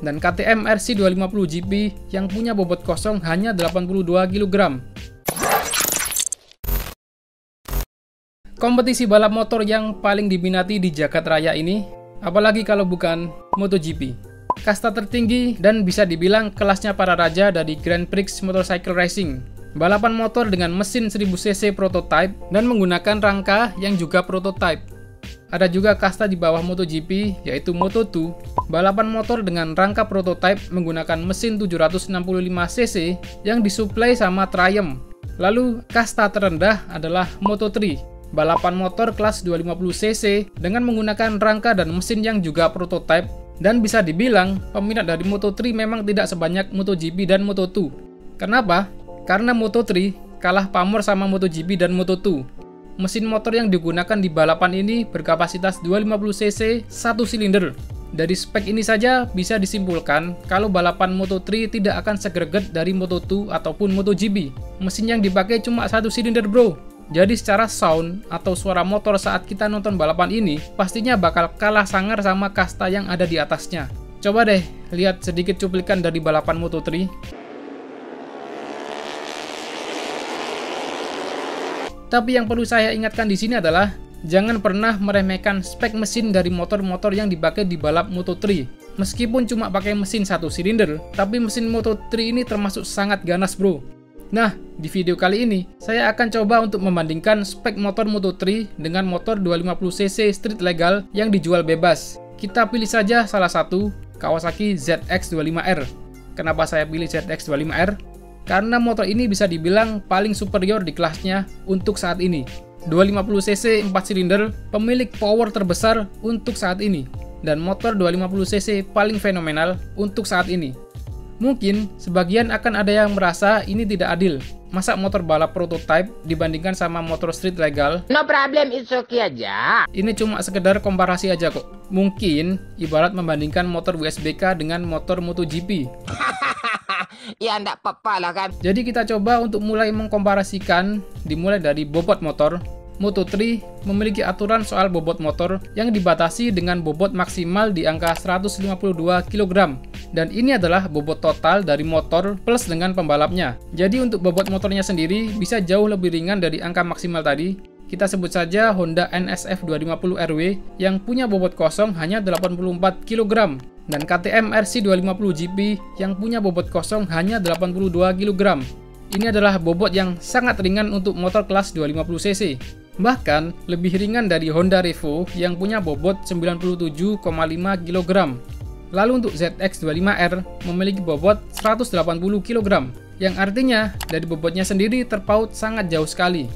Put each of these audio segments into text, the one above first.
dan KTM RC250 GP yang punya bobot kosong hanya 82 kg. Kompetisi balap motor yang paling diminati di jagat raya ini, apalagi kalau bukan MotoGP. Kasta tertinggi dan bisa dibilang kelasnya para raja dari Grand Prix Motorcycle Racing. Balapan motor dengan mesin 1000cc prototype dan menggunakan rangka yang juga prototype. Ada juga kasta di bawah MotoGP yaitu Moto2, balapan motor dengan rangka prototype menggunakan mesin 765cc yang disuplai sama Triumph. Lalu kasta terendah adalah Moto3. Balapan motor kelas 250cc dengan menggunakan rangka dan mesin yang juga prototype, dan bisa dibilang peminat dari Moto3 memang tidak sebanyak MotoGP dan Moto2. Kenapa? Karena Moto3 kalah pamor sama MotoGP dan Moto2. Mesin motor yang digunakan di balapan ini berkapasitas 250cc 1 silinder. Dari spek ini saja bisa disimpulkan kalau balapan Moto3 tidak akan segreget dari Moto2 ataupun MotoGP. Mesin yang dipakai cuma 1 silinder bro. Jadi secara sound atau suara motor saat kita nonton balapan ini pastinya bakal kalah sangar sama kasta yang ada di atasnya. Coba deh lihat sedikit cuplikan dari balapan Moto3. Tapi yang perlu saya ingatkan di sini adalah jangan pernah meremehkan spek mesin dari motor-motor yang dipakai di balap Moto3. Meskipun cuma pakai mesin 1 silinder, tapi mesin Moto3 ini termasuk sangat ganas bro. Nah, di video kali ini, saya akan coba untuk membandingkan spek motor Moto3 dengan motor 250cc street legal yang dijual bebas. Kita pilih saja salah satu, Kawasaki ZX25R. Kenapa saya pilih ZX25R? Karena motor ini bisa dibilang paling superior di kelasnya untuk saat ini. 250cc 4 silinder, pemilik power terbesar untuk saat ini. Dan motor 250cc paling fenomenal untuk saat ini. Mungkin sebagian akan ada yang merasa ini tidak adil. Masa motor balap prototype dibandingkan sama motor street legal? No problem, it's okay aja. Ini cuma sekedar komparasi aja kok. Mungkin ibarat membandingkan motor WSBK dengan motor MotoGP. Ya enggak apa-apa lah kan. Jadi kita coba untuk mulai mengkomparasikan, dimulai dari bobot motor. Moto3 memiliki aturan soal bobot motor yang dibatasi dengan bobot maksimal di angka 152 kg. Dan ini adalah bobot total dari motor plus dengan pembalapnya. Jadi untuk bobot motornya sendiri bisa jauh lebih ringan dari angka maksimal tadi. Kita sebut saja Honda NSF 250 RW yang punya bobot kosong hanya 84 kg. Dan KTM RC250 GP yang punya bobot kosong hanya 82 kg. Ini adalah bobot yang sangat ringan untuk motor kelas 250cc. Bahkan lebih ringan dari Honda Revo yang punya bobot 97,5 kg. Lalu untuk ZX25R memiliki bobot 180 kg, yang artinya dari bobotnya sendiri terpaut sangat jauh sekali.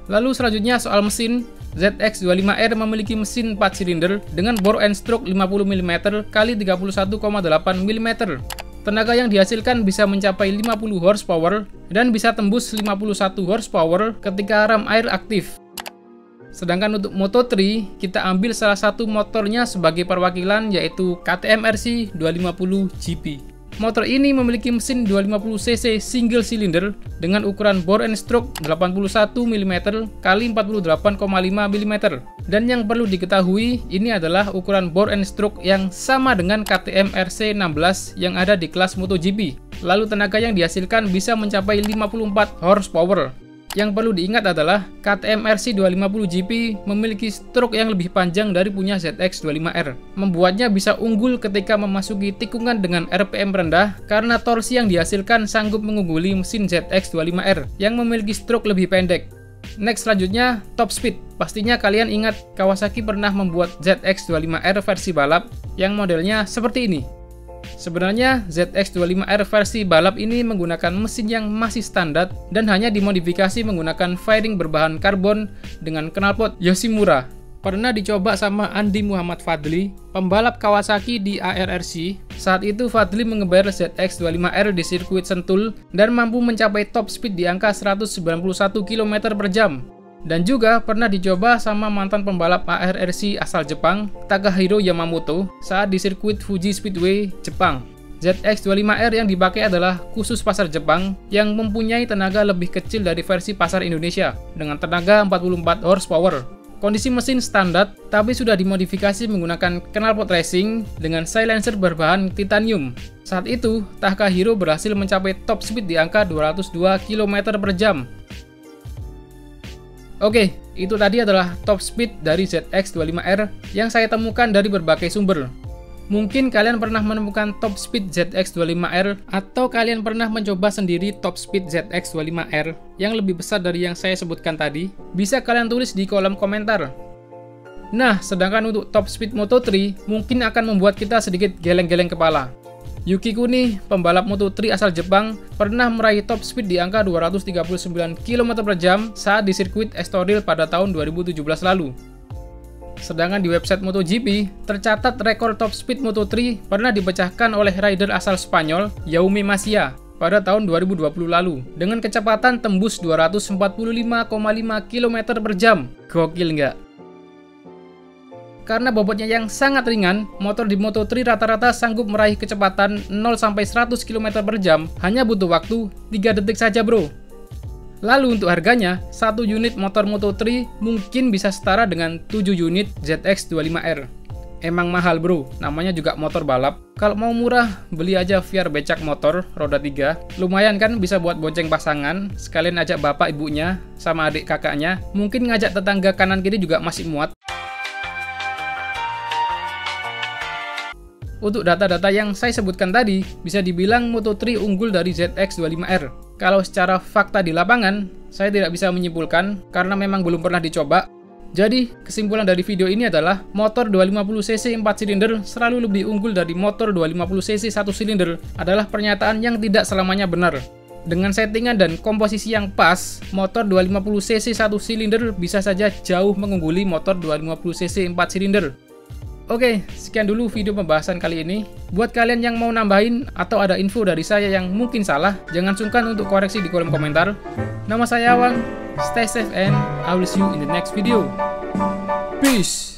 Lalu selanjutnya soal mesin, ZX25R memiliki mesin 4 silinder dengan bore and stroke 50 mm x 31,8 mm. Tenaga yang dihasilkan bisa mencapai 50 horsepower dan bisa tembus 51 horsepower ketika ram air aktif. Sedangkan untuk Moto3, kita ambil salah satu motornya sebagai perwakilan yaitu KTM RC250 GP. Motor ini memiliki mesin 250cc single cylinder dengan ukuran bore and stroke 81 mm x 48,5 mm. Dan yang perlu diketahui, ini adalah ukuran bore and stroke yang sama dengan KTM RC16 yang ada di kelas MotoGP. Lalu tenaga yang dihasilkan bisa mencapai 54 horsepower. Yang perlu diingat adalah KTM RC250 GP memiliki stroke yang lebih panjang dari punya ZX25R, membuatnya bisa unggul ketika memasuki tikungan dengan RPM rendah karena torsi yang dihasilkan sanggup mengungguli mesin ZX25R yang memiliki stroke lebih pendek. Next selanjutnya, top speed. Pastinya kalian ingat Kawasaki pernah membuat ZX25R versi balap yang modelnya seperti ini. Sebenarnya ZX25R versi balap ini menggunakan mesin yang masih standar dan hanya dimodifikasi menggunakan fairing berbahan karbon dengan knalpot Yoshimura. Pernah dicoba sama Andi Muhammad Fadli, pembalap Kawasaki di ARRC. Saat itu Fadli mengeber ZX25R di sirkuit Sentul dan mampu mencapai top speed di angka 191 km per jam. Dan juga pernah dicoba sama mantan pembalap ARRC asal Jepang, Takahiro Yamamoto, saat di sirkuit Fuji Speedway, Jepang. ZX25R yang dipakai adalah khusus pasar Jepang yang mempunyai tenaga lebih kecil dari versi pasar Indonesia dengan tenaga 44 horsepower. Kondisi mesin standar, tapi sudah dimodifikasi menggunakan knalpot racing dengan silencer berbahan titanium. Saat itu, Takahiro berhasil mencapai top speed di angka 202 km per jam. Oke, itu tadi adalah top speed dari ZX25R yang saya temukan dari berbagai sumber. Mungkin kalian pernah menemukan top speed ZX25R atau kalian pernah mencoba sendiri top speed ZX25R yang lebih besar dari yang saya sebutkan tadi. Bisa kalian tulis di kolom komentar. Nah, sedangkan untuk top speed Moto3 mungkin akan membuat kita sedikit geleng-geleng kepala. Yuki Kuni, pembalap Moto3 asal Jepang, pernah meraih top speed di angka 239 km per jam saat di sirkuit Estoril pada tahun 2017 lalu. Sedangkan di website MotoGP, tercatat rekor top speed Moto3 pernah dipecahkan oleh rider asal Spanyol, Jaume Masia, pada tahun 2020 lalu, dengan kecepatan tembus 245,5 km per jam. Gokil nggak? Karena bobotnya yang sangat ringan, motor di Moto3 rata-rata sanggup meraih kecepatan 0-100 km per jam hanya butuh waktu 3 detik saja bro. Lalu untuk harganya, 1 unit motor Moto3 mungkin bisa setara dengan 7 unit ZX25R. Emang mahal bro, namanya juga motor balap. Kalau mau murah, beli aja VR becak motor roda 3. Lumayan kan bisa buat bonceng pasangan, sekalian ajak bapak ibunya, sama adik kakaknya. Mungkin ngajak tetangga kanan kiri juga masih muat. Untuk data-data yang saya sebutkan tadi, bisa dibilang Moto3 unggul dari ZX25R. Kalau secara fakta di lapangan, saya tidak bisa menyimpulkan karena memang belum pernah dicoba. Jadi, kesimpulan dari video ini adalah motor 250cc 4 silinder selalu lebih unggul dari motor 250cc 1 silinder adalah pernyataan yang tidak selamanya benar. Dengan settingan dan komposisi yang pas, motor 250cc 1 silinder bisa saja jauh mengungguli motor 250cc 4 silinder. Oke, sekian dulu video pembahasan kali ini. Buat kalian yang mau nambahin atau ada info dari saya yang mungkin salah, jangan sungkan untuk koreksi di kolom komentar. Nama saya Awang, stay safe and I will see you in the next video. Peace!